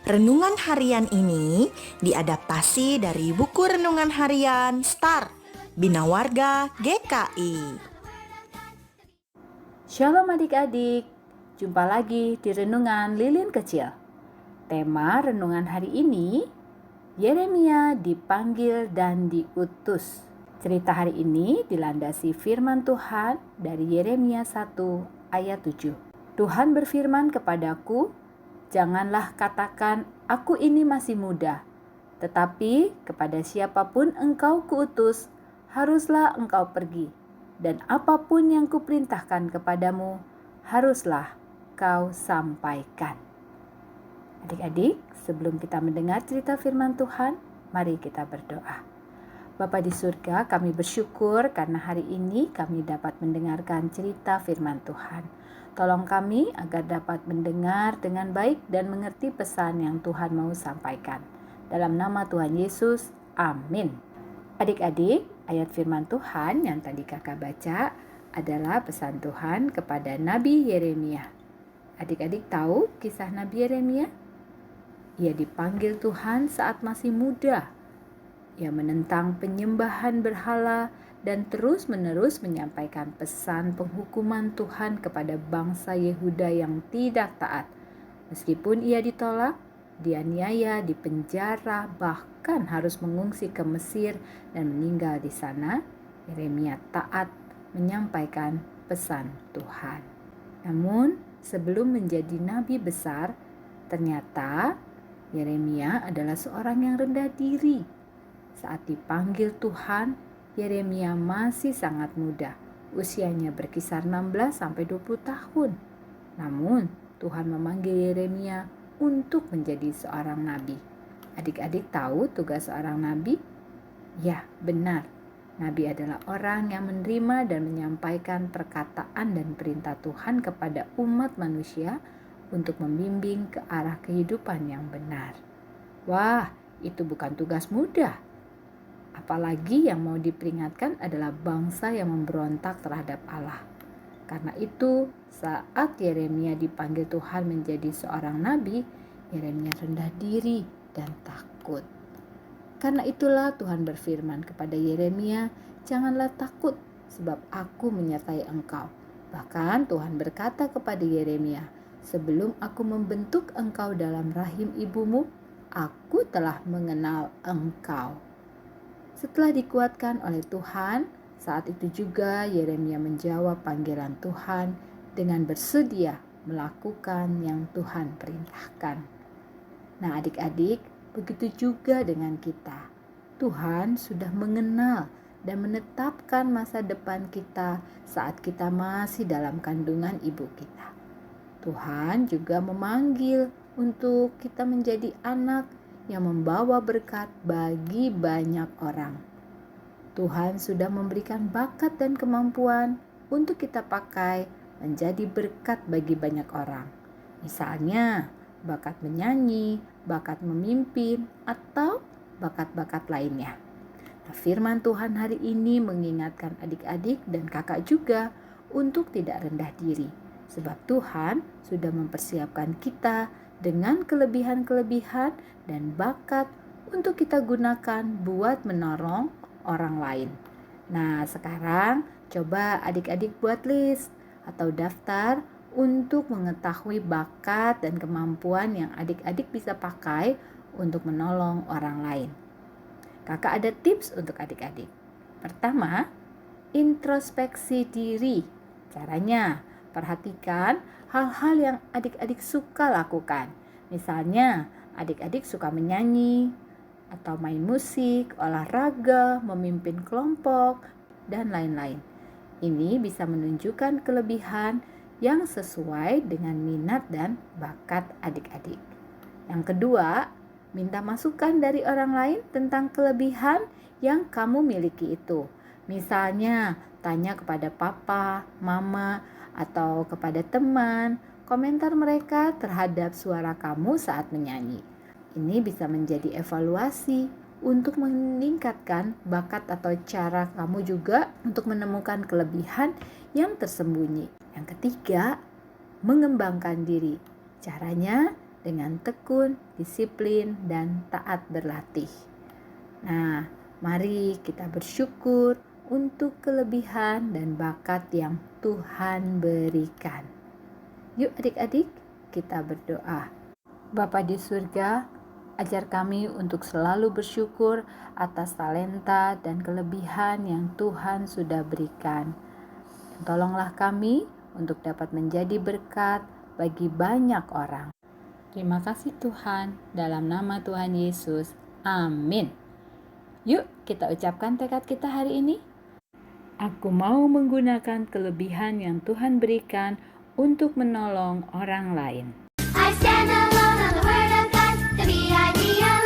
Renungan harian ini diadaptasi dari buku renungan harian Start Bina Warga GKI. Shalom adik-adik, jumpa lagi di Renungan Lilin Kecil. Tema renungan hari ini, Yeremia dipanggil dan diutus. Cerita hari ini dilandasi firman Tuhan dari Yeremia 1 ayat 7. Tuhan berfirman kepadaku, janganlah katakan, aku ini masih muda. Tetapi kepada siapapun engkau kuutus, haruslah engkau pergi. Dan apapun yang kuperintahkan kepadamu, haruslah kau sampaikan. Adik-adik, sebelum kita mendengar cerita firman Tuhan, mari kita berdoa. Bapa di surga, kami bersyukur karena hari ini kami dapat mendengarkan cerita firman Tuhan. Tolong kami agar dapat mendengar dengan baik dan mengerti pesan yang Tuhan mau sampaikan. Dalam nama Tuhan Yesus, amin. Adik-adik, ayat firman Tuhan yang tadi kakak baca adalah pesan Tuhan kepada Nabi Yeremia. Adik-adik tahu kisah Nabi Yeremia? Ia dipanggil Tuhan saat masih muda. Ia menentang penyembahan berhala dan terus-menerus menyampaikan pesan penghukuman Tuhan kepada bangsa Yehuda yang tidak taat. Meskipun ia ditolak, dianiaya, dipenjara, bahkan harus mengungsi ke Mesir dan meninggal di sana, Yeremia taat menyampaikan pesan Tuhan. Namun, sebelum menjadi nabi besar, ternyata Yeremia adalah seorang yang rendah diri. Saat dipanggil Tuhan, Yeremia masih sangat muda. Usianya berkisar 16-20 tahun. Namun, Tuhan memanggil Yeremia untuk menjadi seorang nabi. Adik-adik tahu tugas seorang nabi? Ya, benar. Nabi adalah orang yang menerima dan menyampaikan perkataan dan perintah Tuhan kepada umat manusia untuk membimbing ke arah kehidupan yang benar. Wah, itu bukan tugas mudah. Apalagi yang mau diperingatkan adalah bangsa yang memberontak terhadap Allah. Karena itu, saat Yeremia dipanggil Tuhan menjadi seorang nabi, Yeremia rendah diri dan takut. Karena itulah Tuhan berfirman kepada Yeremia, janganlah takut sebab aku menyertai engkau. Bahkan Tuhan berkata kepada Yeremia, sebelum aku membentuk engkau dalam rahim ibumu, aku telah mengenal engkau. Setelah dikuatkan oleh Tuhan, saat itu juga Yeremia menjawab panggilan Tuhan dengan bersedia melakukan yang Tuhan perintahkan. Nah adik-adik, begitu juga dengan kita. Tuhan sudah mengenal dan menetapkan masa depan kita saat kita masih dalam kandungan ibu kita. Tuhan juga memanggil untuk kita menjadi anak yang membawa berkat bagi banyak orang. Tuhan sudah memberikan bakat dan kemampuan untuk kita pakai menjadi berkat bagi banyak orang. Misalnya, bakat menyanyi, bakat memimpin, atau bakat-bakat lainnya. Nah, firman Tuhan hari ini mengingatkan adik-adik dan kakak juga untuk tidak rendah diri. Sebab Tuhan sudah mempersiapkan kita dengan kelebihan-kelebihan dan bakat untuk kita gunakan buat menolong orang lain. Nah, sekarang coba adik-adik buat list atau daftar untuk mengetahui bakat dan kemampuan yang adik-adik bisa pakai untuk menolong orang lain. Kakak ada tips untuk adik-adik. Pertama, introspeksi diri. Caranya, perhatikan hal-hal yang adik-adik suka lakukan. Misalnya, adik-adik suka menyanyi, atau main musik, olahraga, memimpin kelompok, dan lain-lain. Ini bisa menunjukkan kelebihan yang sesuai dengan minat dan bakat adik-adik. Yang kedua, minta masukan dari orang lain tentang kelebihan yang kamu miliki itu. Misalnya, tanya kepada papa, mama, atau kepada teman, komentar mereka terhadap suara kamu saat menyanyi. Ini bisa menjadi evaluasi untuk meningkatkan bakat atau cara kamu juga untuk menemukan kelebihan yang tersembunyi. Yang ketiga, mengembangkan diri. Caranya dengan tekun, disiplin, dan taat berlatih. Nah, mari kita bersyukur untuk kelebihan dan bakat yang Tuhan berikan. Yuk adik-adik, kita berdoa. Bapa di surga, ajar kami untuk selalu bersyukur atas talenta dan kelebihan yang Tuhan sudah berikan. Tolonglah kami untuk dapat menjadi berkat bagi banyak orang. Terima kasih Tuhan, dalam nama Tuhan Yesus. Amin. Yuk kita ucapkan tekad kita hari ini. Aku mau menggunakan kelebihan yang Tuhan berikan untuk menolong orang lain. I stand alone on the word of God, the B-I-B-L-E.